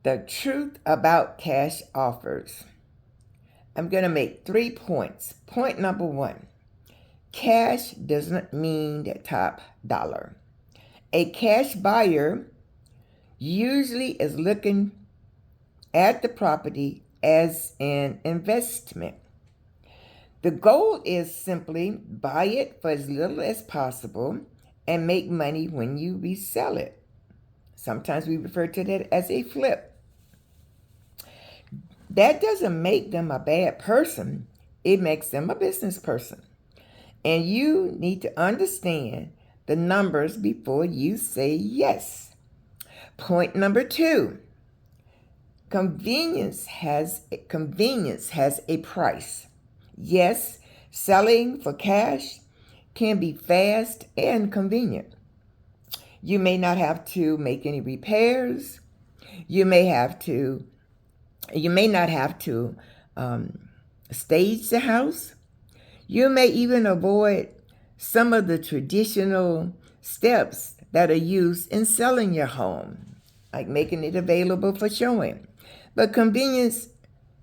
The truth about cash offers. I'm going to make 3 points. Point number 1. Cash doesn't mean the top dollar. A cash buyer usually is looking at the property as an investment. The goal is simply buy it for as little as possible and make money when you resell it. Sometimes we refer to that as a flip. That doesn't make them a bad person. It makes them a business person. And you need to understand the numbers before you say yes. Point number 2. Convenience has a price. Yes, selling for cash can be fast and convenient. You may not have to make any repairs. You may not have to stage the house. You may even avoid some of the traditional steps that are used in selling your home, like making it available for showing. But convenience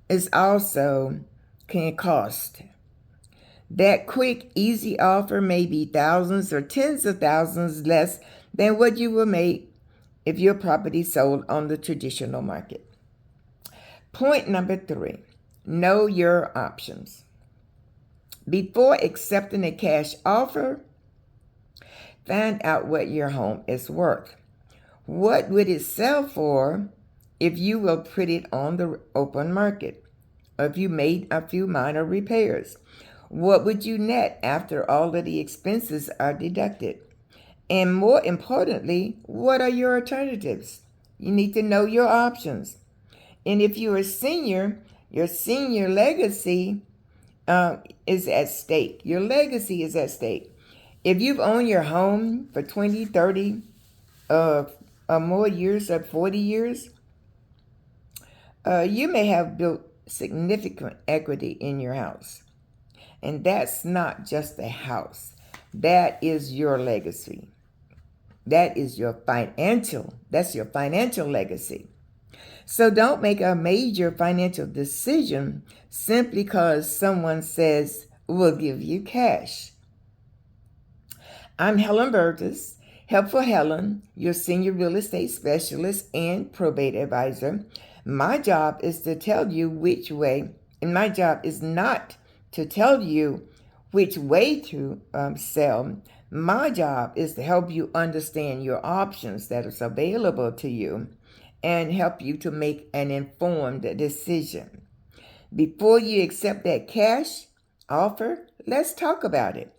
is also can cost. That quick, easy offer may be thousands or tens of thousands less than what you will make if your property sold on the traditional market. Point number 3, know your options. Before accepting a cash offer, find out what your home is worth. What would it sell for if you will put it on the open market? Or if you made a few minor repairs? What would you net after all of the expenses are deducted? And more importantly, what are your alternatives? You need to know your options. And if you're a senior, your senior legacy is at stake. Your legacy is at stake. If you've owned your home for 20, 30, or more years, or 40 years, you may have built significant equity in your house. And that's not just a house. That is your legacy. That's your financial legacy. So don't make a major financial decision simply because someone says, we'll give you cash. I'm Helen Burgess, Helpful Helen, your senior real estate specialist and probate advisor. My job is to tell you which way, and my job is not to tell you which way to sell. My job is to help you understand your options that is available to you and help you to make an informed decision. Before you accept that cash offer, let's talk about it.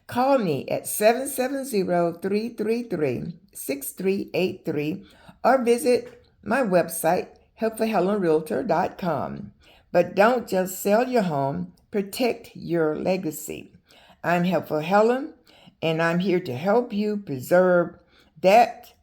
Call me at 770-333-6383 or visit my website, helpfulhelenrealtor.com. But don't just sell your home, protect your legacy. I'm Helpful Helen, and I'm here to help you preserve that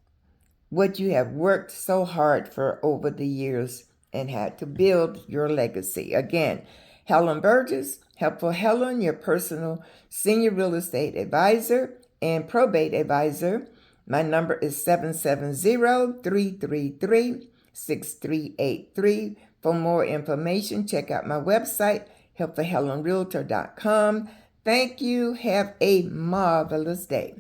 what you have worked so hard for over the years and had to build your legacy. Again, Helen Burgess, Helpful Helen, your personal senior real estate advisor and probate advisor. My number is 770-333-6383. For more information, check out my website, helpfulhelenrealtor.com. Thank you. Have a marvelous day.